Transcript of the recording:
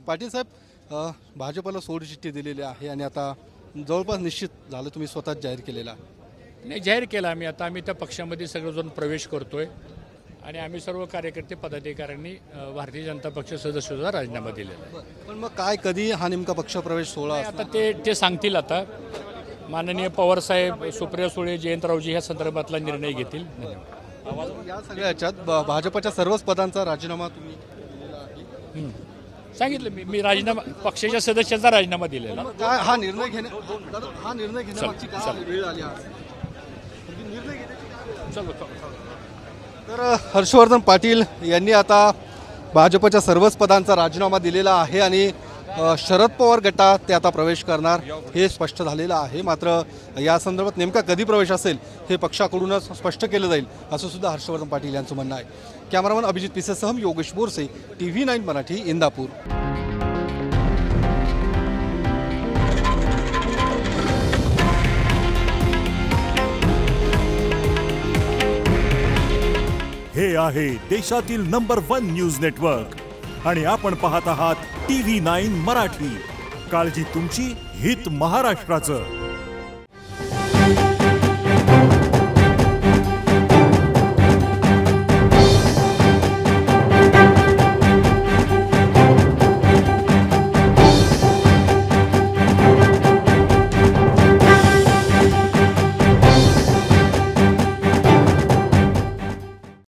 पाटील साहेब, भाजपला सोडचिठ्ठी दिलेली आहे आणि आता जवळपास निश्चित झालं, तुम्ही स्वतःच जाहीर केलेला. नाही, जाहीर केला आम्ही. आता आम्ही त्या पक्षामध्ये सगळेजण प्रवेश करतोय आणि आम्ही सर्व कार्यकर्ते पदाधिकाऱ्यांनी भारतीय जनता पक्ष सदस्यत्वाचा राजीनामा दिलेला आहे. पण मग काय, कधी हा नेमका पक्षप्रवेश सोहळा आता ते सांगतील. आता माननीय पवारसाहेब, सुप्रिया सुळे, जयंतरावजी ह्या संदर्भातला निर्णय घेतील. या सगळ्या याच्यात भाजपच्या सर्वच पदांचा राजीनामा तुम्ही दिलेला आहे. सांगितलं मी राजीनामा, पक्षाच्या सदस्याचा राजीनामा दिलेला. काय हा निर्णय घेण्यामागची काय वेळ आली आज? निर्णय घेण्याची तर हर्षवर्धन पाटील यांनी आता भाजपच्या सर्वच पदांचा राजीनामा दिलेला आहे आणि शरद पवार गटात ते आता प्रवेश करणार हे स्पष्ट झालेलं आहे. मात्र या संदर्भात नेमका कधी प्रवेश असेल हे पक्षाकडूनच स्पष्ट केलं जाईल असं सुद्धा हर्षवर्धन पाटील यांचं म्हणणं आहे. कॅमेरामन अभिजित पिसेसह योगेश बोरसे, TV9 मराठी, इंदापूर. हे आहे देशातील नंबर 1 न्यूज नेटवर्क आणि आपण पाहत आहात TV9 मराठी. काळजी तुमची, हित महाराष्ट्राचं.